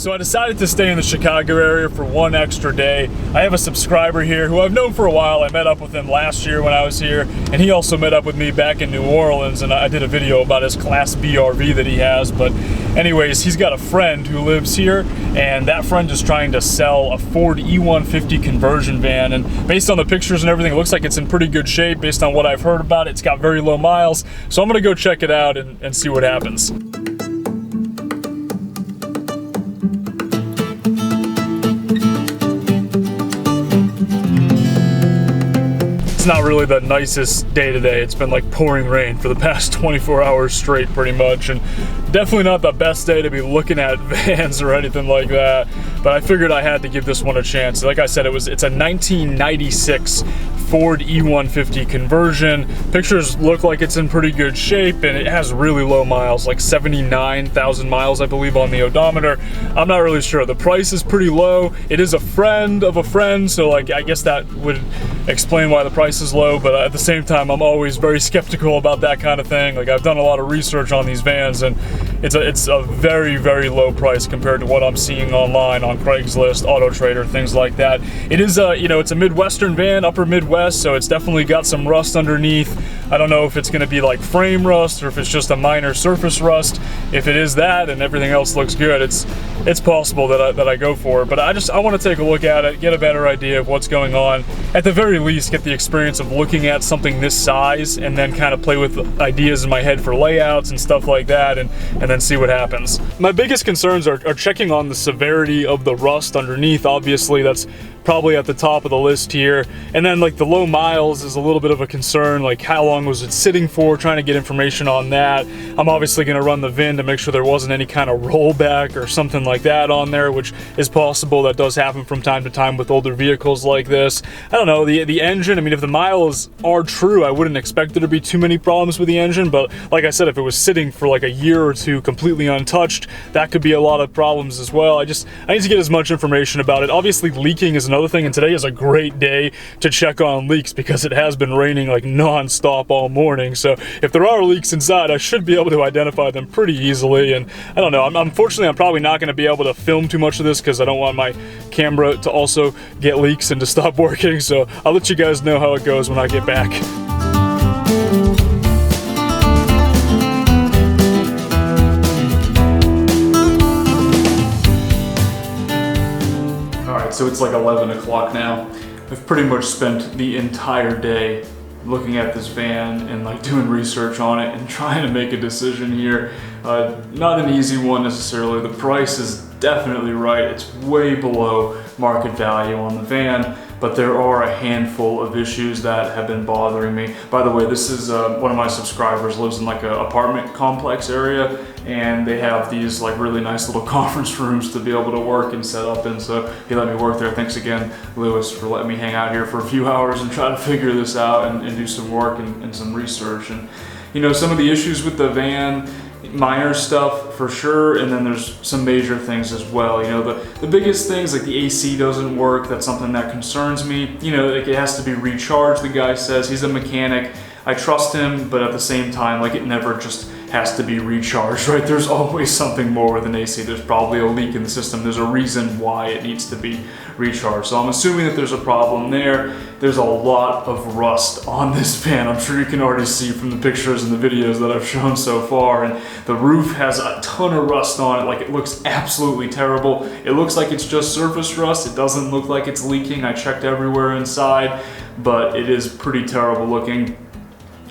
So I decided to stay in the Chicago area for one extra day. I have a subscriber here who I've known for a while. I met up with him last year when I was here, and he also met up with me back in New Orleans, and I did a video about his Class B RV that he has. But anyways, he's got a friend who lives here, and that friend is trying to sell a Ford E150 conversion van, and based on the pictures and everything, it looks like it's in pretty good shape based on what I've heard about it. It's got very low miles, so I'm gonna go check it out and see what happens. It's not really the nicest day today. It's been like pouring rain for the past 24 hours straight pretty much, and definitely not the best day to be looking at vans or anything like that, but I figured I had to give this one a chance. Like I said, it's a 1996 Ford E150 conversion. Pictures look like it's in pretty good shape, and it has really low miles, like 79,000 miles I believe on the odometer. I'm not really sure. The price is pretty low. It is a friend of a friend, so like I guess that would explain why the price is low, but at the same time I'm always very skeptical about that kind of thing. Like I've done a lot of research on these vans, and it's a very, very low price compared to what I'm seeing online on Craigslist, AutoTrader, things like that. It is it's a Midwestern van, upper Midwest, so it's definitely got some rust underneath. I don't know if it's going to be like frame rust or if it's just a minor surface rust. If it is that and everything else looks good, it's possible that I go for it. But I want to take a look at it, get a better idea of what's going on. At the very least, get the experience of looking at something this size, and then kind of play with ideas in my head for layouts and stuff like that, and then see what happens. My biggest concerns are checking on the severity of the rust underneath. Obviously, that's probably at the top of the list here. And then like the low miles is a little bit of a concern, like how long was it sitting for, trying to get information on that. I'm obviously going to run the VIN to make sure there wasn't any kind of rollback or something like that on there, which is possible. That does happen from time to time with older vehicles like this. I don't know, the engine, I mean, if the miles are true, I wouldn't expect there to be too many problems with the engine, but like I said, if it was sitting for like a year or two completely untouched, that could be a lot of problems as well. I need to get as much information about it. Obviously leaking is another thing, and today is a great day to check on leaks because it has been raining like non-stop all morning. So if there are leaks inside, I should be able to identify them pretty easily. And I don't know, unfortunately I'm probably not going to be able to film too much of this because I don't want my camera to also get leaks and to stop working. So I'll let you guys know how it goes when I get back. So it's like 11 o'clock now. I've pretty much spent the entire day looking at this van and like doing research on it and trying to make a decision here. Not an easy one necessarily. The price is definitely right. It's way below market value on the van, but there are a handful of issues that have been bothering me. By the way, this is one of my subscribers lives in like an apartment complex area, and they have these like really nice little conference rooms to be able to work and set up in, so he let me work there. Thanks again, Lewis, for letting me hang out here for a few hours and try to figure this out and do some work and some research. And you know, some of the issues with the van, minor stuff for sure, and then there's some major things as well. You know, the biggest things, like the AC doesn't work. That's something that concerns me. You know, like it has to be recharged, the guy says. He's a mechanic. I trust him, but at the same time, like it never just has to be recharged, right? There's always something more with an AC. There's probably a leak in the system. There's a reason why it needs to be recharged. So I'm assuming that there's a problem there. There's a lot of rust on this van. I'm sure you can already see from the pictures and the videos that I've shown so far. And the roof has a ton of rust on it. Like it looks absolutely terrible. It looks like it's just surface rust. It doesn't look like it's leaking. I checked everywhere inside, but it is pretty terrible looking.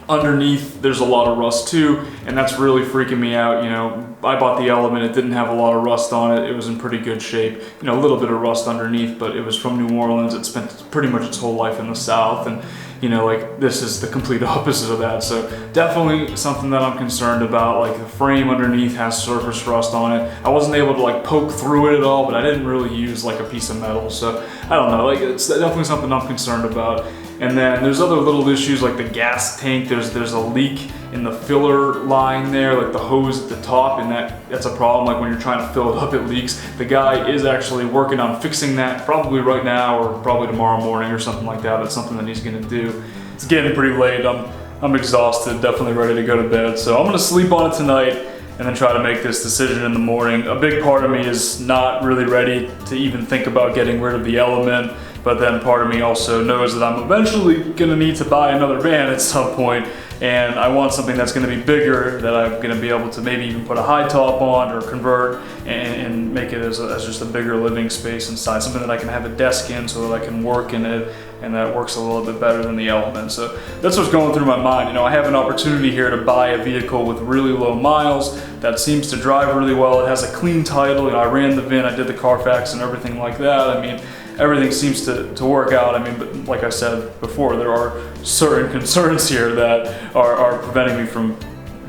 Underneath, there's a lot of rust too, and that's really freaking me out. You know, I bought the Element, it didn't have a lot of rust on it. It was in pretty good shape. You know, a little bit of rust underneath, but it was from New Orleans. It spent pretty much its whole life in the South, and you know, like this is the complete opposite of that. So definitely something that I'm concerned about. Like the frame underneath has surface rust on it. I wasn't able to like poke through it at all, but I didn't really use like a piece of metal. So I don't know, like it's definitely something I'm concerned about. And then there's other little issues like the gas tank. There's a leak in the filler line there, like the hose at the top, and that's a problem. Like when you're trying to fill it up, it leaks. The guy is actually working on fixing that, probably right now or probably tomorrow morning or something like that. That's something that he's gonna do. It's getting pretty late. I'm exhausted, definitely ready to go to bed. So I'm gonna sleep on it tonight, and then try to make this decision in the morning. A big part of me is not really ready to even think about getting rid of the Element, but then part of me also knows that I'm eventually gonna need to buy another van at some point, and I want something that's gonna be bigger, that I'm gonna be able to maybe even put a high top on or convert and make it as just a bigger living space inside, something that I can have a desk in so that I can work in it, and that works a little bit better than the Element. So that's what's going through my mind. You know, I have an opportunity here to buy a vehicle with really low miles that seems to drive really well. It has a clean title. You know, I ran the VIN, I did the Carfax and everything like that. I mean, everything seems to work out. I mean, but like I said before, there are certain concerns here that are preventing me from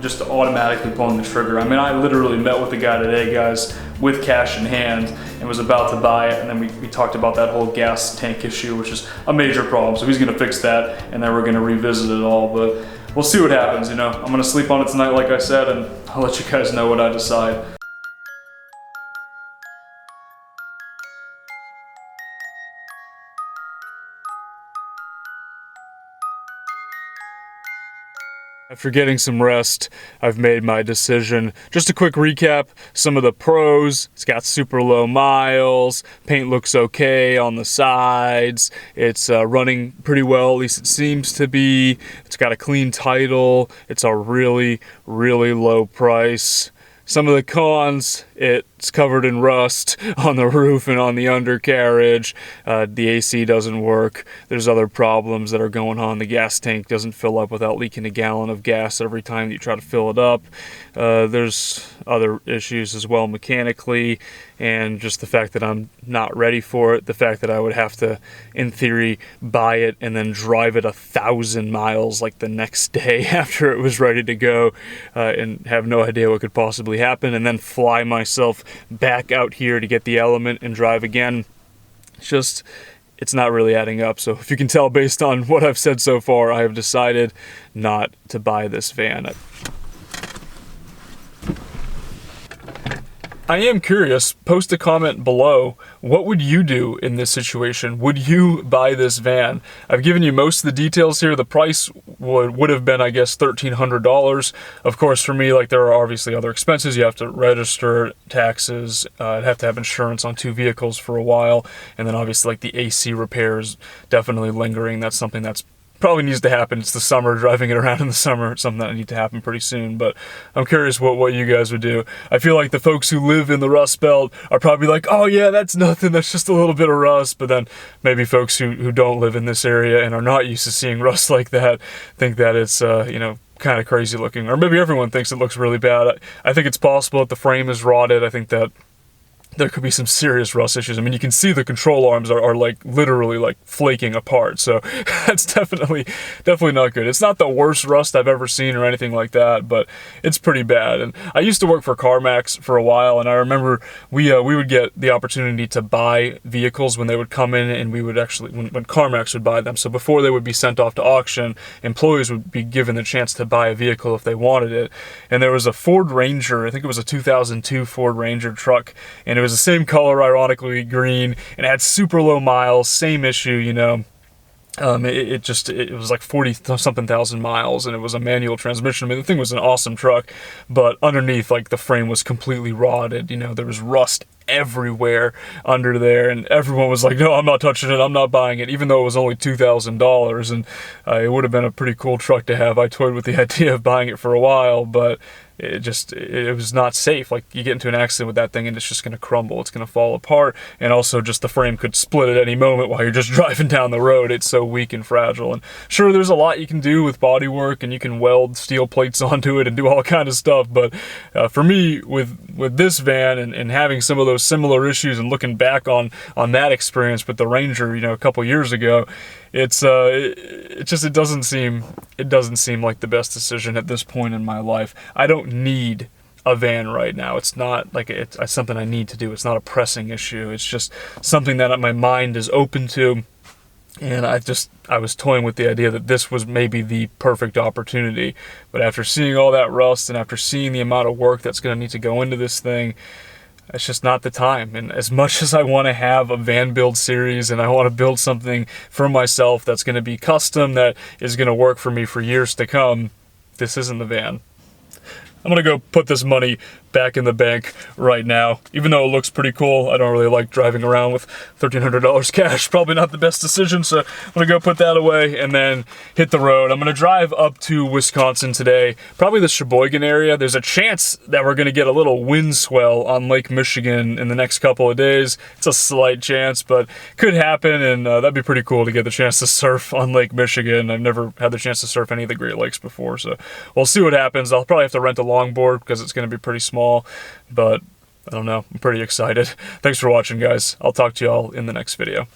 just automatically pulling the trigger. I mean, I literally met with the guy today, guys, with cash in hand and was about to buy it, and then we talked about that whole gas tank issue, which is a major problem. So he's gonna fix that, and then we're gonna revisit it all, but we'll see what happens, you know. I'm gonna sleep on it tonight, like I said, and I'll let you guys know what I decide. After getting some rest, I've made my decision. Just a quick recap, some of the pros: it's got super low miles, paint looks okay on the sides, it's running pretty well, at least it seems to be, it's got a clean title, it's a really, really low price. Some of the cons: it's covered in rust on the roof and on the undercarriage. The AC doesn't work. There's other problems that are going on. The gas tank doesn't fill up without leaking a gallon of gas every time that you try to fill it up. There's other issues as well mechanically, and just the fact that I'm not ready for it. The fact that I would have to, in theory, buy it and then drive it 1,000 miles like the next day after it was ready to go, and have no idea what could possibly happen, and then fly myself back out here to get the Element and drive again. It's not really adding up. So if you can tell based on what I've said so far, I have decided not to buy this van. I am curious, post a comment below, what would you do in this situation? Would you buy this van? I've given you most of the details here. The price would have been, I guess, $1,300. Of course, for me, like, there are obviously other expenses. You have to register, taxes, I'd have to have insurance on 2 vehicles for a while, and then obviously like the AC repairs definitely lingering. That's something that's probably needs to happen. It's the summer, driving it around in the summer. It's something that needs to happen pretty soon, but I'm curious what you guys would do. I feel like the folks who live in the Rust Belt are probably like, oh yeah, that's nothing, that's just a little bit of rust, but then maybe folks who don't live in this area and are not used to seeing rust like that think that it's, you know, kind of crazy looking, or maybe everyone thinks it looks really bad. I think it's possible that the frame is rotted. I think that there could be some serious rust issues. I mean, you can see the control arms are like literally like flaking apart. So that's definitely not good. It's not the worst rust I've ever seen or anything like that, but it's pretty bad. And I used to work for CarMax for a while, and I remember we would get the opportunity to buy vehicles when they would come in, and we would actually, when CarMax would buy them. So before they would be sent off to auction, employees would be given the chance to buy a vehicle if they wanted it. And there was a Ford Ranger, I think it was a 2002 Ford Ranger truck, and it was the same color, ironically green, and it had super low miles, same issue, you know. It was like 40-something thousand miles, and it was a manual transmission. I mean, the thing was an awesome truck, but underneath, like, the frame was completely rotted. You know, there was rust everywhere under there, and everyone was like, no, I'm not touching it, I'm not buying it, even though it was only $2,000, and it would have been a pretty cool truck to have. I toyed with the idea of buying it for a while, but it was not safe. Like, you get into an accident with that thing and it's just going to crumble, it's going to fall apart, and also just the frame could split at any moment while you're just driving down the road. It's so weak and fragile. And sure, there's a lot you can do with bodywork, and you can weld steel plates onto it and do all kind of stuff, but for me, with this van and having some of those similar issues, and looking back on that experience with the Ranger, you know, a couple years ago, it doesn't seem like the best decision at this point in my life. I don't need a van right now. It's not like it's something I need to do. It's not a pressing issue. It's just something that my mind is open to. And I was toying with the idea that this was maybe the perfect opportunity. But after seeing all that rust, and after seeing the amount of work that's going to need to go into this thing, it's just not the time. And as much as I want to have a van build series, and I want to build something for myself that's going to be custom, that is going to work for me for years to come, this isn't the van. I'm gonna go put this money back in the bank right now. Even though it looks pretty cool, I don't really like driving around with $1,300 cash. Probably not the best decision, so I'm gonna go put that away and then hit the road. I'm gonna drive up to Wisconsin today, probably the Sheboygan area. There's a chance that we're gonna get a little wind swell on Lake Michigan in the next couple of days. It's a slight chance, but could happen, and that'd be pretty cool to get the chance to surf on Lake Michigan. I've never had the chance to surf any of the Great Lakes before, so we'll see what happens. I'll probably have to rent a longboard because it's gonna be pretty small. But I don't know, I'm pretty excited. Thanks for watching, guys. I'll talk to y'all in the next video.